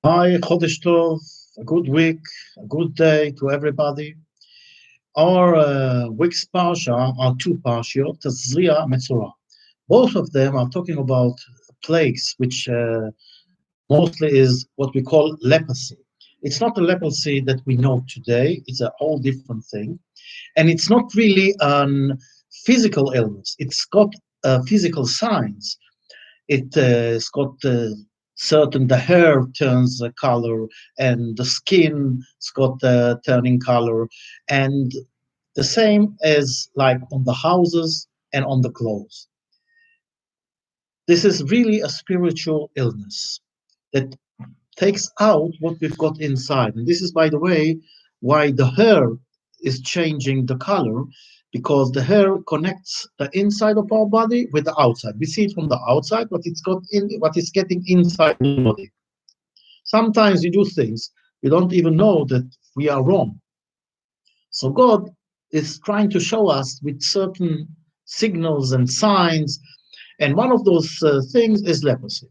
Hi, Chodesh Tov, a good week, a good day to everybody. Our week's parsha are two parshiot, Tazria, Metzorah. Both of them are talking about plagues, which mostly is what we call leprosy. It's not the leprosy that we know today, it's a whole different thing. And it's not really an physical illness, it's got physical signs. It's got certain, the hair turns color and the skin's got turning color, and the same as like on the houses and on the clothes. This is really a spiritual illness that takes out what we've got inside. And this is, by the way, why the hair is changing the color, because the hair connects the inside of our body with the outside. We see it from the outside, but it's got in what is getting inside the body. Sometimes we do things we don't even know that we are wrong. So God is trying to show us with certain signals and signs, and one of those things is leprosy.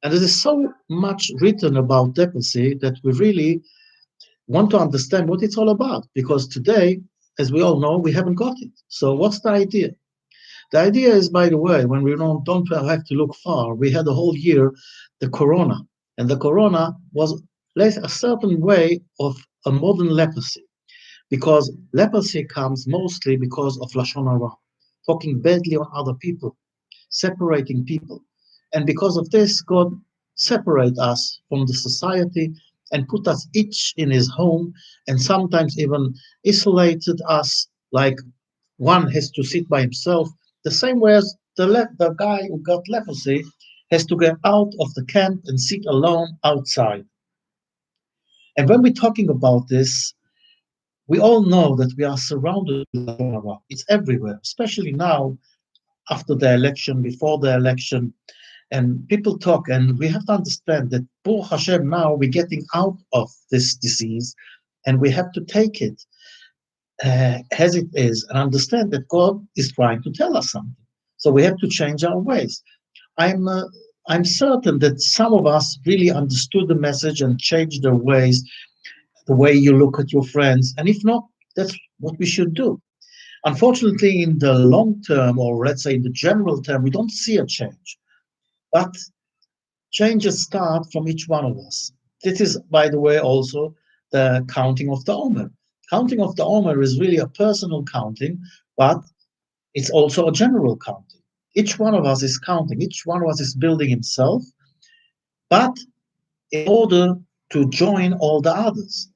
And there is so much written about leprosy that we really want to understand what it's all about. Because today, as we all know, we haven't got it. So what's the idea? The idea is, by the way, when we don't have to look far, we had a whole year the corona. And the corona was a certain way of a modern leprosy. Because leprosy comes mostly because of Lashon Hara, talking badly on other people, separating people. And because of this, God separate us from the society and put us each in his home, and sometimes even isolated us, like one has to sit by himself, the same way as the guy who got leprosy has to get out of the camp and sit alone outside. And when we're talking about this, we all know that we are surrounded with Lashon Hara. It's everywhere, especially now after the election, before the election, and people talk, and we have to understand that Baruch Hashem, now we're getting out of this disease, and we have to take it as it is and understand that God is trying to tell us something. So we have to change our ways. I'm uh, I'm certain that some of us really understood the message and changed their ways, the way you look at your friends, and if not, that's what we should do. Unfortunately, in the long term, or let's say in the general term, we don't see a change. But changes start from each one of us. This is, by the way, also the counting of the Omer. Counting of the Omer is really a personal counting, but it's also a general counting. Each one of us is counting, each one of us is building himself, but in order to join all the others.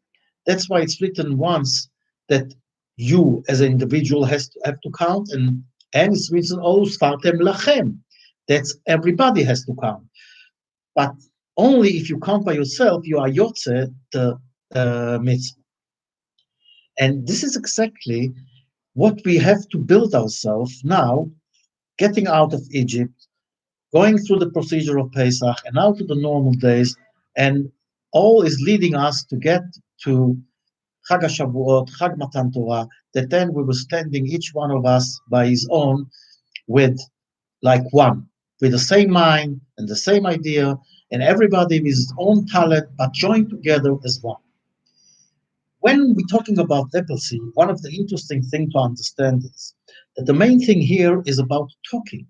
That's why it's written once that you as an individual have to count, and it's written, oh, Sfartem Lachem. That's everybody has to count. But only if you count by yourself, you are Yotze, the mitzvah. And this is exactly what we have to build ourselves now, getting out of Egypt, going through the procedure of Pesach, and now to the normal days, and all is leading us to get to Chag HaShavuot, Chag Matan Torah, that then we were standing each one of us by his own with like one, with the same mind and the same idea, and everybody with his own talent, but joined together as one. When we're talking about leprosy, one of the interesting things to understand is that the main thing here is about talking.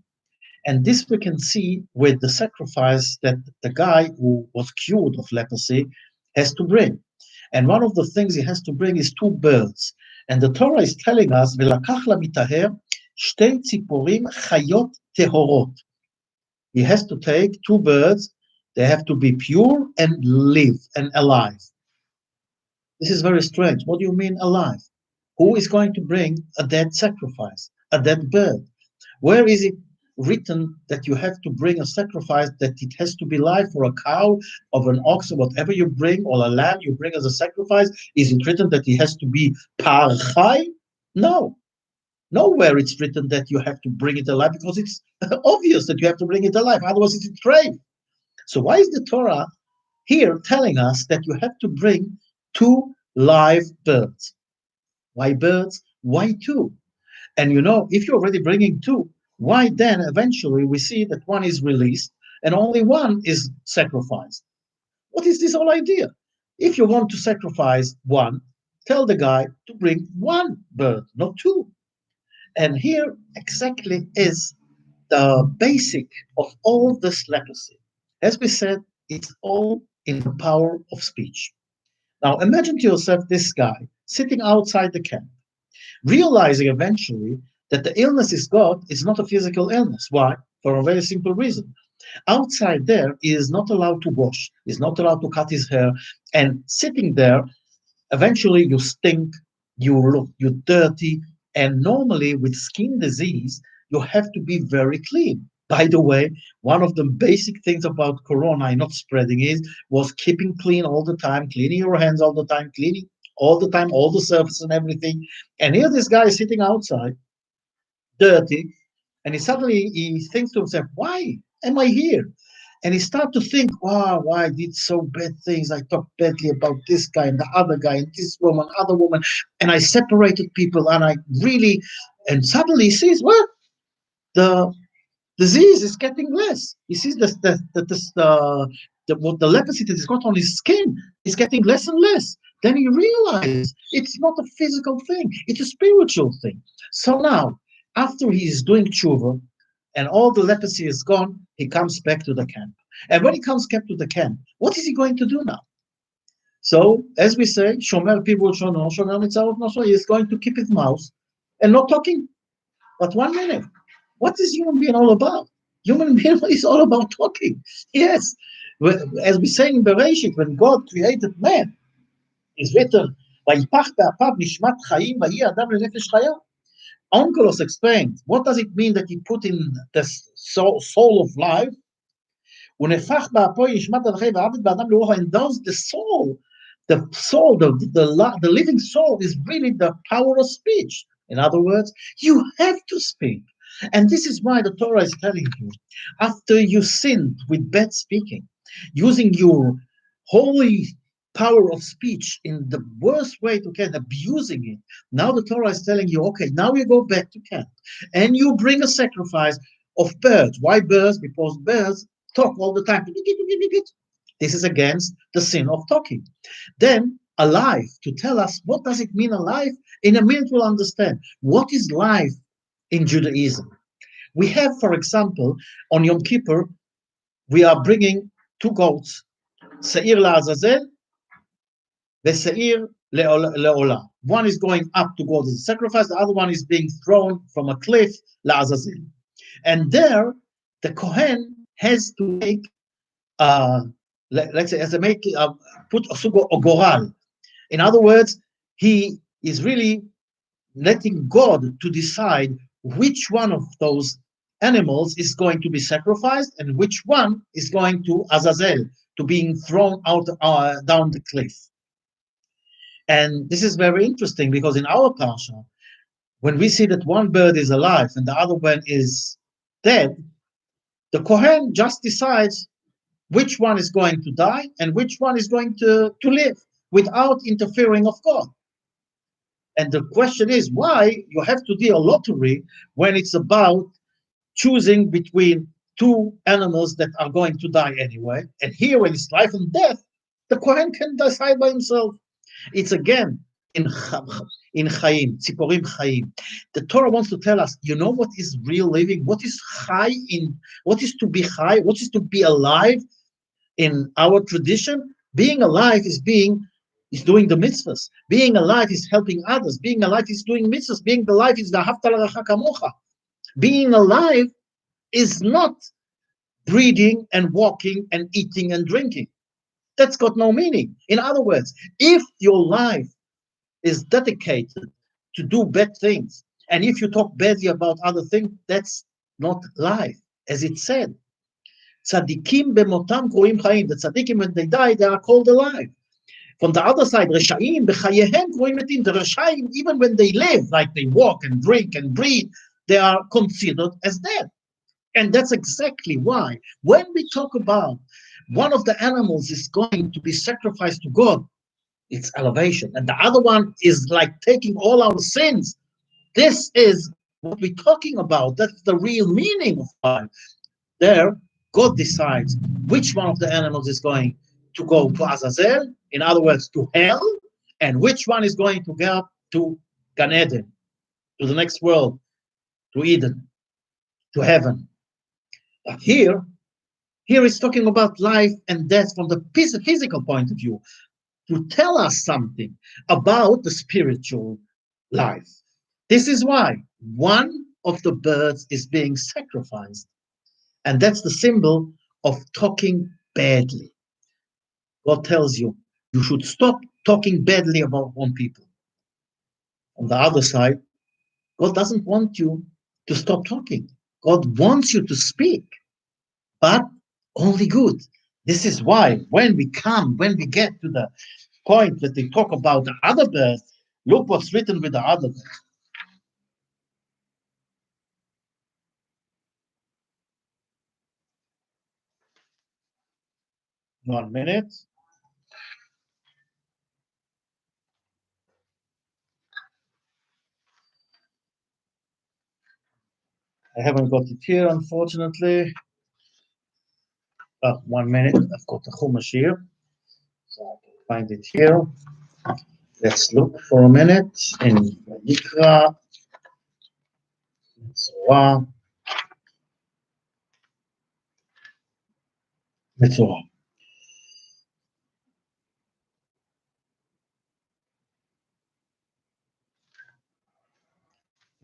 And this we can see with the sacrifice that the guy who was cured of leprosy has to bring. And one of the things he has to bring is two birds. And the Torah is telling us, "Velakach lamitaher shtei tziporim chayot tehorot." He has to take two birds. They have to be pure and live and alive. This is very strange. What do you mean alive? Who is going to bring a dead sacrifice, a dead bird? Where is it written that you have to bring a sacrifice, that it has to be live for a cow, of an ox, or whatever you bring, or a lamb you bring as a sacrifice? Is it written that it has to be par chai? No. Nowhere it's written that you have to bring it alive, because it's obvious that you have to bring it alive. Otherwise, it's a trade. So why is the Torah here telling us that you have to bring two live birds? Why birds? Why two? And if you're already bringing two, why then eventually we see that one is released and only one is sacrificed? What is this whole idea? If you want to sacrifice one, tell the guy to bring one bird, not two. And here exactly is the basic of all this leprosy. As we said, it's all in the power of speech. Now imagine to yourself this guy sitting outside the camp, realizing eventually that the illness he's got is not a physical illness. Why? For a very simple reason. Outside there, he is not allowed to wash, he's not allowed to cut his hair, and sitting there, eventually you stink, you're dirty, and normally with skin disease, you have to be very clean. By the way, one of the basic things about corona and not spreading is was keeping clean all the time, cleaning your hands all the time, cleaning all the time, all the surface and everything. And here this guy is sitting outside, dirty, and he thinks to himself, why am I here? And he starts to think, wow, why I did so bad things. I talked badly about this guy and the other guy and this woman, other woman, and I separated people and I really, and suddenly he sees, well, the disease is getting less. He sees what the leprosy that is got on his skin is getting less and less. Then he realizes it's not a physical thing, it's a spiritual thing. So now, after he is doing tshuva and all the leprosy is gone, he comes back to the camp. And when he comes back to the camp, what is he going to do now? So, as we say, Shomer Pibul Shono, Shomer Mitzvot Nosho, he is going to keep his mouth and not talking. But 1 minute, what is human being all about? Human being is all about talking. Yes. As we say in Bereshit, when God created man, it's written, "Vayipach be'apav nishmat chayim, vayi adam lenefesh chaya." Onkelos explained, what does it mean that he put in the soul of life? "Unefach be'apo nishmat al-chai v'avid ba'adam leruach," and thus the soul, the living soul is really the power of speech. In other words, you have to speak. And this is why the Torah is telling you, after you sinned with bad speaking, using your holy power of speech in the worst way to can, abusing it, now the Torah is telling you, okay, now you go back to camp and you bring a sacrifice of birds. Why birds? Because birds talk all the time. This is against the sin of talking. Then alive, to tell us what does it mean alive? In a minute we'll understand. What is life in Judaism? We have, for example, on Yom Kippur, we are bringing two goats, Seir la'azazel, ve'seir le'olah. One is going up to go to the sacrifice, the other one is being thrown from a cliff, la'azazel. And there, the Kohen has to make, let's say, as a make, put a sugo ogoral. In other words, he is really letting God to decide which one of those animals is going to be sacrificed and which one is going to Azazel, to being thrown out down the cliff. And this is very interesting because in our parsha, when we see that one bird is alive and the other one is dead, the Kohen just decides which one is going to die and which one is going to live without interfering of God. And the question is why you have to do a lottery when it's about choosing between two animals that are going to die anyway. And here, when it's life and death, the Kohen can decide by himself. It's again in Chaim, Tziporim Chaim. The Torah wants to tell us, you know what is real living? What is Chai in? What is to be Chai? What is to be alive in our tradition? Being alive is doing the mitzvahs. Being alive is helping others. Being alive is doing mitzvahs. Being alive is the Ahavta l'recha kamocha. Being alive is not breathing and walking and eating and drinking. That's got no meaning. In other words, if your life is dedicated to do bad things, and if you talk badly about other things, that's not life. As it said, tzadikim bemotam kroim chaim. The tzadikim, when they die, they are called alive. From the other side, reshaim bechayehem kroim metim. The reshaim, even when they live, like they walk and drink and breathe, they are considered as dead. And that's exactly why when we talk about one of the animals is going to be sacrificed to God, it's elevation. And the other one is like taking all our sins. This is what we're talking about. That's the real meaning of life. There, God decides which one of the animals is going to go to Azazel, in other words, to hell, and which one is going to go to Gan Eden, to the next world, to Eden, to heaven. But here is talking about life and death from the physical point of view, to tell us something about the spiritual life. This is why one of the birds is being sacrificed, and that's the symbol of talking badly. God tells you, you should stop talking badly about one people. On the other side, God doesn't want you to stop talking. God wants you to speak, but only good. This is why when we get to the point that they talk about the other birds, look what's written with the other birds. 1 minute. I haven't got it here, unfortunately. 1 minute. I've got the Chumash here, so I can find it here. Let's look for a minute in Vayikra, Metzorah, Metzorah.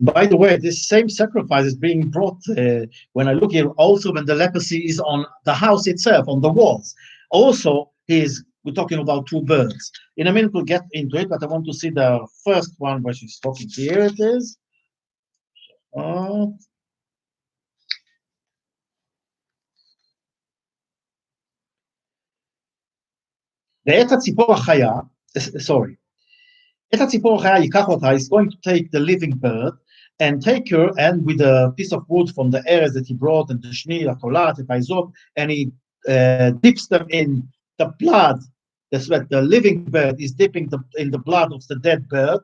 By the way, this same sacrifice is being brought when I look here also when the leprosy is on the house itself, on the walls. Also, we're talking about two birds. In a minute, we'll get into it, but I want to see the first one where she's talking. Here it is. Uh, ואת הציפור החיה, sorry, את הציפור החיה ייקח אותה, is going to take the living bird and take her, and with a piece of wood from the areas that he brought, and the shni, the tolat, the paizot, and he dips them in the blood. That's what the living bird is dipping in the blood of the dead bird.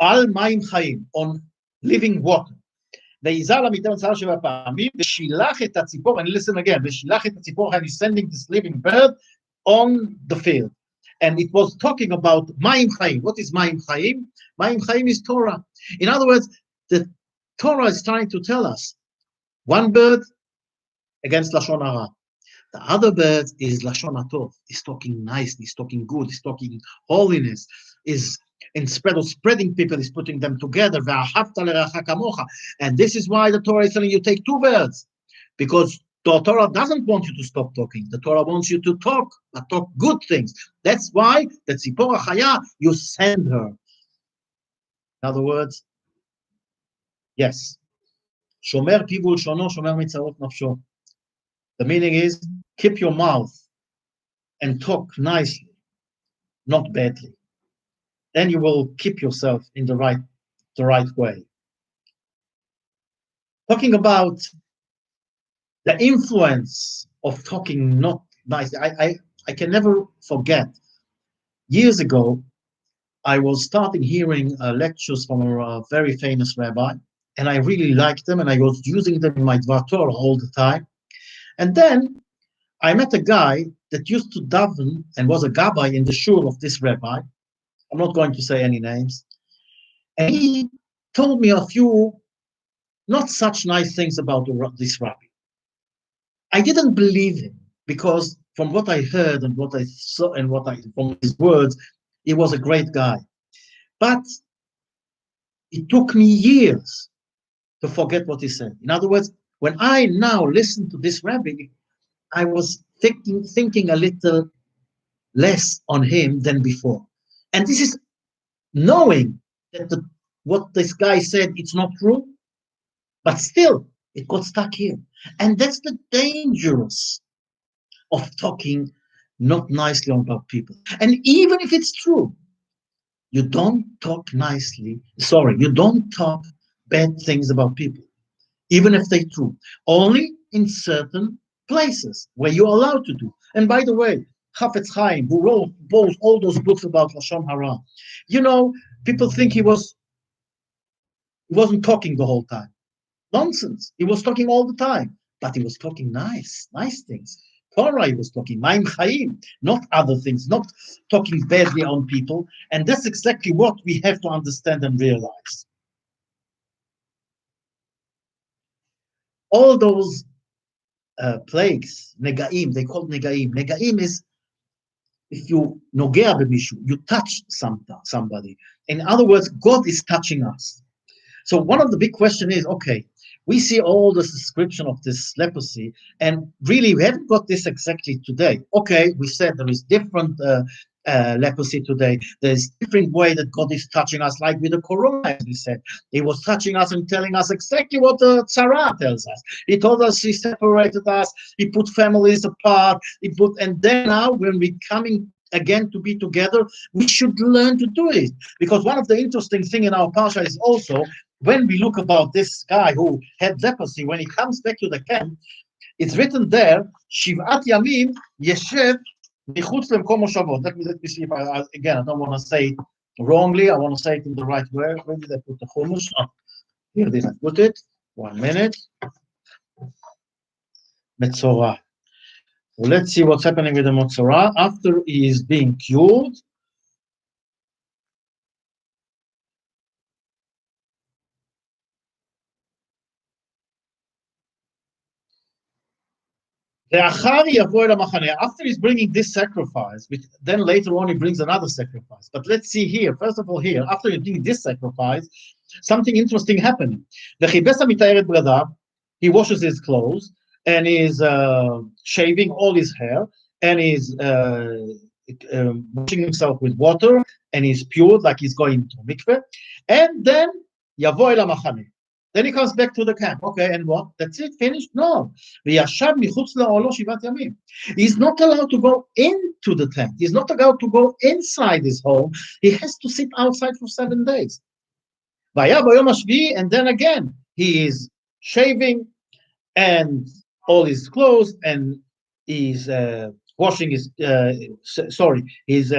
Al מים חיים, on living water. ויזהר למיטה מצרה 7 פעמים, ושילח את הציפור, and listen again, ושילח את הציפור, and he's sending this living bird on the field. And it was talking about Mayim Chaim. What is Mayim Chaim? Mayim Chaim is Torah. In other words, the Torah is trying to tell us one bird against Lashon Hara. The other bird is Lashon HaTov. He's talking nicely, he's talking good, he's talking holiness, is instead of spreading people, he's putting them together. And this is why the Torah is telling you take two birds, because the Torah doesn't want you to stop talking. The Torah wants you to talk, but talk good things. That's why the Tzipor HaChaya, you send her. In other words, yes. Shomer pivu shono, shomer mitzarot nafsho. The meaning is, keep your mouth and talk nicely, not badly. Then you will keep yourself in the right way. Talking about the influence of talking not nicely, I can never forget. Years ago, I was starting hearing lectures from a very famous rabbi, and I really liked them, and I was using them in my Dvar Torah all the time. And then I met a guy that used to daven and was a gabbai in the shul of this rabbi. I'm not going to say any names. And he told me a few not such nice things about this rabbi. I didn't believe him, because from what I heard and what I saw and from his words, he was a great guy. But it took me years to forget what he said. In other words, when I now listen to this rabbi, I was thinking a little less on him than before. And this is knowing that what this guy said, it's not true, but still, it got stuck here. And that's the dangerous of talking not nicely about people. And even if it's true, you don't talk you don't talk bad things about people, even if they're true. Only in certain places where you're allowed to do. And by the way, Chafetz Chaim, who wrote all those books about Lashon Hara, people think he wasn't talking the whole time. Nonsense. He was talking all the time, but he was talking nice things. Torah he was talking, Maim Chaim, not other things, not talking badly on people. And that's exactly what we have to understand and realize. All those plagues, negaim, they call negaim. Negaim is if you nogea b'mishu, you touch somebody. In other words, God is touching us. So one of the big question is, okay, we see all this description of this leprosy, and really we haven't got this exactly today. Okay, we said there is different leprosy today. There's different way that God is touching us, like with the corona, as we said. He was touching us and telling us exactly what the tzara tells us. He told us he separated us, he put families apart, and then now when we're coming again to be together, we should learn to do it. Because one of the interesting thing in our parsha is also when we look about this guy who had leprosy, when he comes back to the camp, it's written there, Shivat Yamim Yeshev Michutz Lemkom Moshavot. Let me see if again, I don't want to say it wrongly. I want to say it in the right way. Where did I put the chumash? Oh, here did I put it? 1 minute. Metzorah. So let's see what's happening with the Metzorah after he is being cured. After he's bringing this sacrifice, which then later on he brings another sacrifice. But let's see here. First of all, here, after he's doing this sacrifice, something interesting happened. He washes his clothes and is shaving all his hair and is washing himself with water and he's pure like he's going to mikveh. And then yavo el hamachane. Then he comes back to the camp. Okay, and what? That's it? Finished? No. He's not allowed to go into the tent. He's not allowed to go inside his home. He has to sit outside for 7 days. And then again, he is shaving and all his clothes and he's washing his, he's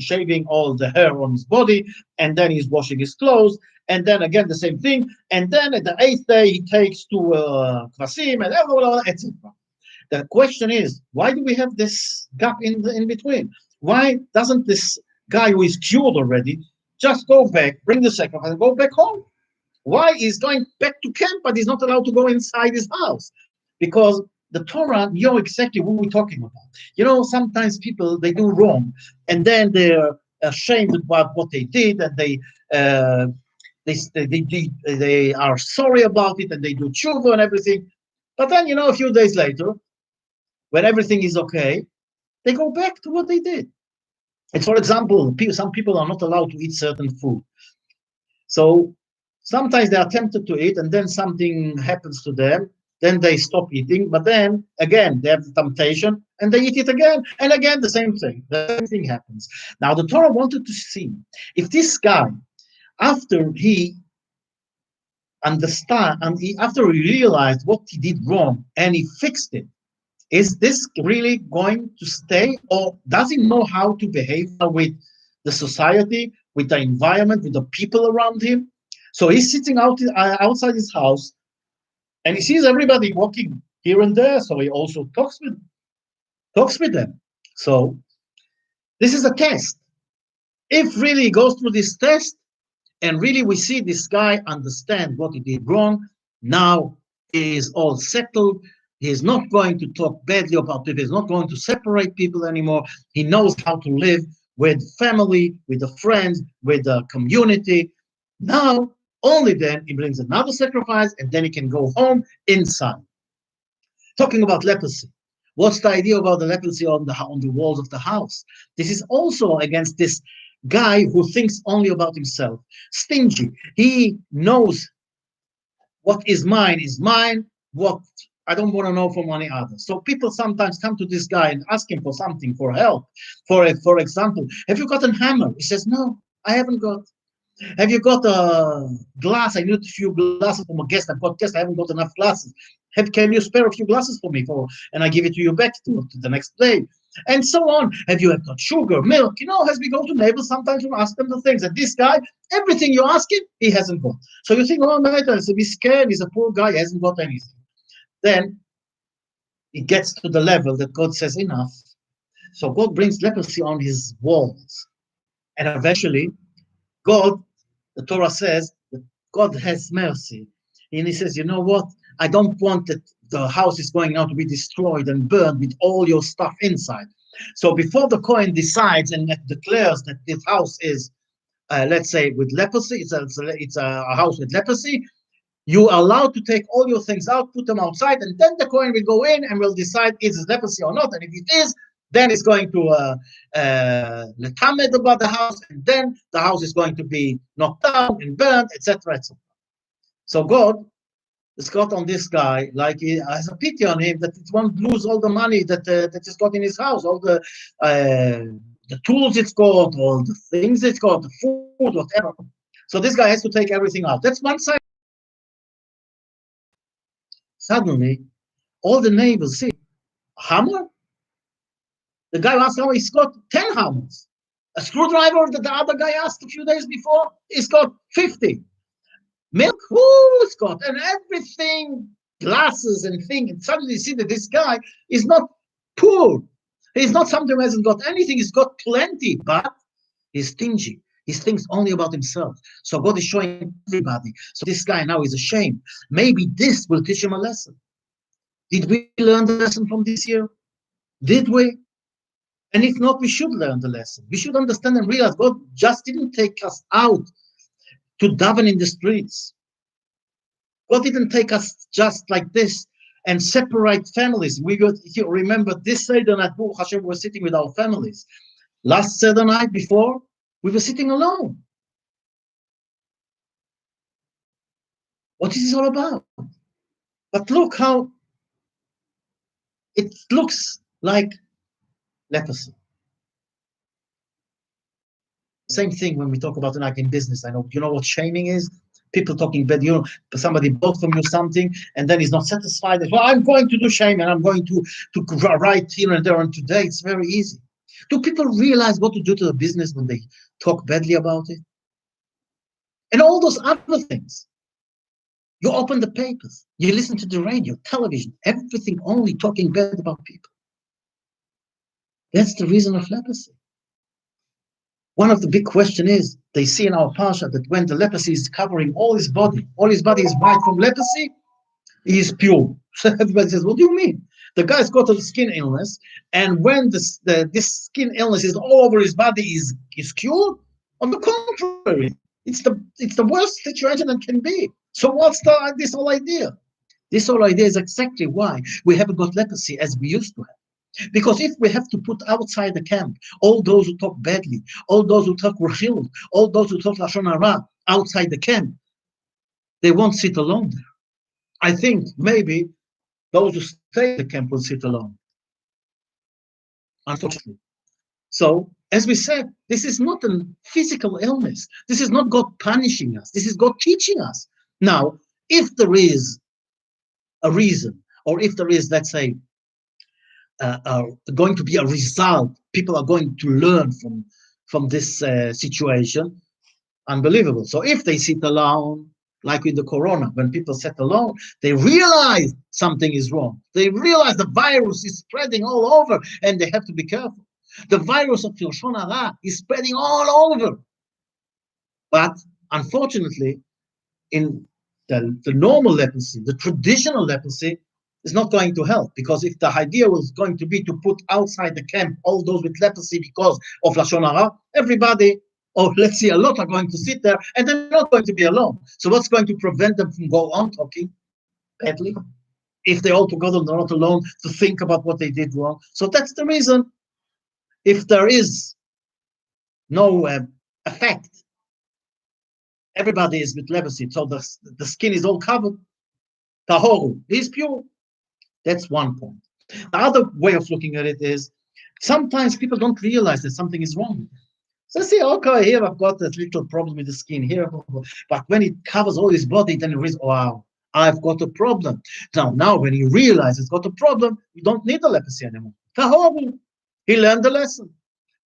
shaving all the hair on his body, and then he's washing his clothes, and then again the same thing, and then at the 8th day he takes to kvasim and etc. The question is, why do we have this gap in between? Why doesn't this guy who is cured already just go back, bring the sacrifice, and go back home? Why is going back to camp, but he's not allowed to go inside his house? Because the Torah know exactly what we're talking about. Sometimes people, they do wrong, and then they're ashamed about what they did, and they are sorry about it, and they do tshuva and everything. But then, a few days later, when everything is okay, they go back to what they did. And for example, some people are not allowed to eat certain food. So sometimes they are tempted to eat, and then something happens to them. Then they stop eating, but then again they have the temptation and they eat it again, and again the same thing. The same thing happens. Now the Torah wanted to see if this guy, after he understand and after he realized what he did wrong and he fixed it, is this really going to stay, or does he know how to behave with the society, with the environment, with the people around him? So he's sitting outside his house, and he sees everybody walking here and there. So he also talks with them. So this is a test. If really he goes through this test, and really we see this guy understand what he did wrong, now he is all settled. He is not going to talk badly about people. He's not going to separate people anymore. He knows how to live with family, with the friends, with the community. Now, only then he brings another sacrifice, and then he can go home inside. Talking about leprosy. What's the idea about the leprosy on the walls of the house? This is also against this guy who thinks only about himself. Stingy. He knows what is mine, what I don't want to know from any other. So people sometimes come to this guy and ask him for something, for help. For example, have you got a hammer? He says, no, I haven't got. Have you got a glass? I need a few glasses for my guest. I've got guests. I haven't got enough glasses. Can you spare a few glasses for me? And I give it to you back to the next day. And so on. Have you got sugar, milk? As we go to neighbors, sometimes we ask them the things. And this guy, everything you ask him, he hasn't got. So you think, oh, man, he's scared. He's a poor guy. He hasn't got anything. Then it gets to the level that God says enough. So God brings leprosy on his walls. And eventually, God, the Torah says that God has mercy. And he says, you know what? I don't want that the house is going out to be destroyed and burned with all your stuff inside. So before the Kohen decides and declares that this house is, let's say, with leprosy, it's a house with leprosy, you are allowed to take all your things out, put them outside, and then the Kohen will go in and will decide is it leprosy or not. And if it is, then it's going to letamed about the house, and then the house is going to be knocked down and burned, etc., etc. So God has got on this guy like he has a pity on him that he won't lose all the money that he's got in his house, all the tools it's got, all the things it's got, the food, whatever. So this guy has to take everything out. That's one side. Suddenly, all the neighbors see a hammer. The guy asked how he's got 10 hammers. A screwdriver that the other guy asked a few days before, he's got 50. Milk, who's got, and everything, glasses and things. And suddenly you see that this guy is not poor. He's not somebody who hasn't got anything. He's got plenty, but he's stingy. He thinks only about himself. So God is showing everybody. So this guy now is ashamed. Maybe this will teach him a lesson. Did we learn the lesson from this year? Did we? And if not, we should learn the lesson. We should understand and realize God just didn't take us out to daven in the streets. God didn't take us just like this and separate families. We got, if you remember, this Seder night, Hashem, we were sitting with our families. Last Seder night before, we were sitting alone. What is this all about? But look how it looks like leprosy. Same thing when we talk about like in business. I know, you know what shaming is? People talking bad, you know, somebody bought from you something and then he's not satisfied. Well, I'm going to do shaming, I'm going to write here and there. And today it's very easy. Do people realize what to do to the business when they talk badly about it? And all those other things. You open the papers, you listen to the radio, television, everything only talking bad about people. That's the reason of leprosy. One of the big questions is, they see in our Parsha that when the leprosy is covering all his body is white from leprosy, he is pure. So everybody says, what do you mean? The guy's got a skin illness, and when this skin illness is all over his body, is cured? On the contrary, it's the worst situation that can be. So what's this whole idea? This whole idea is exactly why we haven't got leprosy as we used to have. Because if we have to put outside the camp all those who talk badly, all those who talk rachil, all those who talk lashon hara outside the camp, they won't sit alone there. I think maybe those who stay in the camp will sit alone, unfortunately. So, as we said, this is not a physical illness. This is not God punishing us. This is God teaching us. Now, if there is a reason, or if there is, let's say, going to be a result, people are going to learn from this situation, unbelievable. So if they sit alone, like with the corona, when people sit alone, they realize something is wrong. They realize the virus is spreading all over and they have to be careful. The virus of lashon hara is spreading all over. But unfortunately, in the normal leprosy, the traditional leprosy, is not going to help, because if the idea was going to be to put outside the camp all those with leprosy because of lashon hara, everybody, or let's see, a lot are going to sit there and they're not going to be alone. So what's going to prevent them from go on talking badly? If they all together, they're not alone to think about what they did wrong. So that's the reason. If there is no effect, everybody is with leprosy, so the skin is all covered. Tahoru is pure. That's one point. The other way of looking at it is sometimes people don't realize that something is wrong. So see, okay, here I've got this little problem with the skin here, but when it covers all his body, then you realize, wow, I've got a problem. Now when you realize it's got a problem, you don't need the leprosy anymore. Tahoru, he learned the lesson.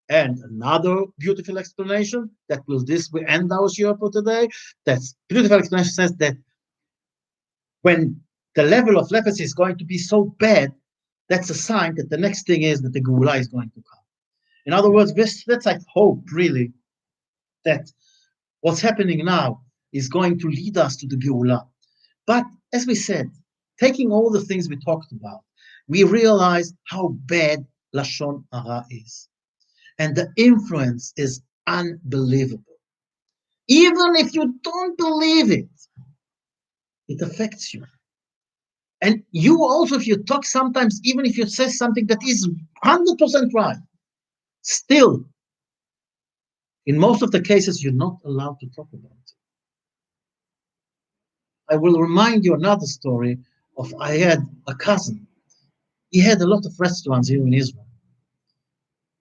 And another beautiful explanation that will end our shiur for today. That's beautiful explanation says that when the level of leprosy is going to be so bad that's a sign that the next thing is that the Geulah is going to come. In other words, let's like hope really that what's happening now is going to lead us to the Geulah. But as we said, taking all the things we talked about, we realize how bad Lashon Hara is. And the influence is unbelievable. Even if you don't believe it, it affects you. And you also, if you talk sometimes, even if you say something that is 100% right, still, in most of the cases, you're not allowed to talk about it. I will remind you another story of I had a cousin. He had a lot of restaurants here in Israel.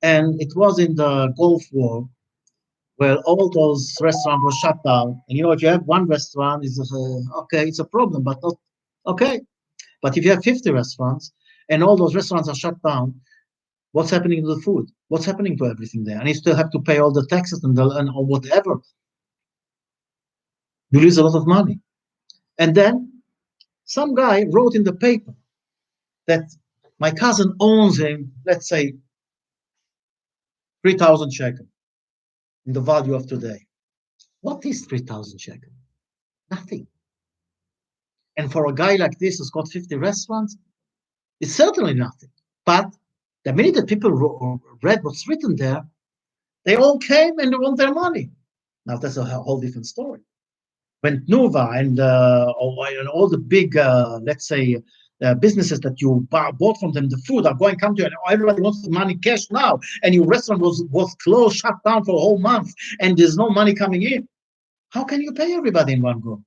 And it was in the Gulf War where all those restaurants were shut down. And if you have one restaurant, okay, it's a problem, but not okay. But if you have 50 restaurants and all those restaurants are shut down, what's happening to the food? What's happening to everything there? And you still have to pay all the taxes and or whatever. You lose a lot of money. And then some guy wrote in the paper that my cousin owns him, let's say, 3,000 shekel in the value of today. What is 3,000 shekel? Nothing. And for a guy like this who's got 50 restaurants, it's certainly nothing. But the minute that people read what's written there, they all came and they want their money. Now, that's a whole different story. When Tnuva and all the big, let's say, businesses that you bought from them, the food are going to come to you, and everybody wants the money cash now, and your restaurant was closed, shut down for a whole month, and there's no money coming in. How can you pay everybody in one go?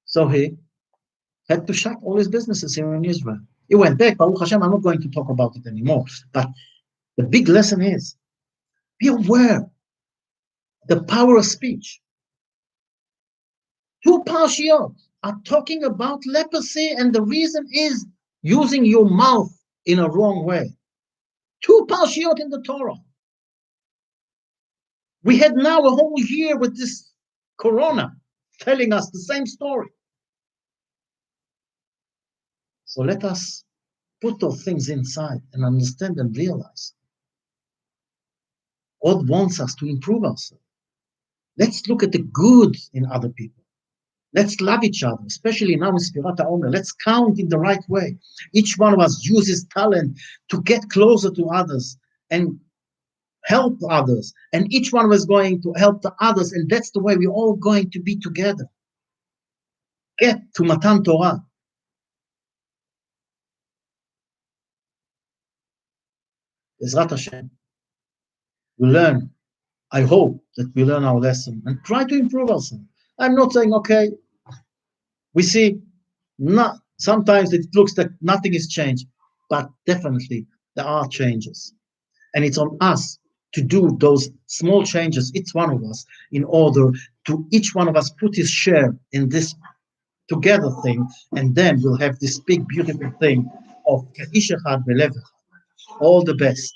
So he had to shut all his businesses here in Israel. He went back, Baruch Hashem, I'm not going to talk about it anymore. But the big lesson is, be aware the power of speech. Two parshiot are talking about leprosy, and the reason is using your mouth in a wrong way. Two parshiot in the Torah. We had now a whole year with this corona telling us the same story. So let us put those things inside and understand and realize God wants us to improve ourselves. Let's look at the good in other people. Let's love each other, especially now in Spirat HaOmer. Let's count in the right way. Each one of us uses talent to get closer to others and help others. And each one of us is going to help the others. And that's the way we're all going to be together. Get to Matan Torah. Bezrat Hashem. We learn. I hope that we learn our lesson and try to improve ourselves. I'm not saying, okay, we see sometimes it looks like nothing is changed, but definitely there are changes. And it's on us to do those small changes, each one of us, in order to each one of us put his share in this together thing, and then we'll have this big, beautiful thing of Ish Echad Belev Echad. All the best.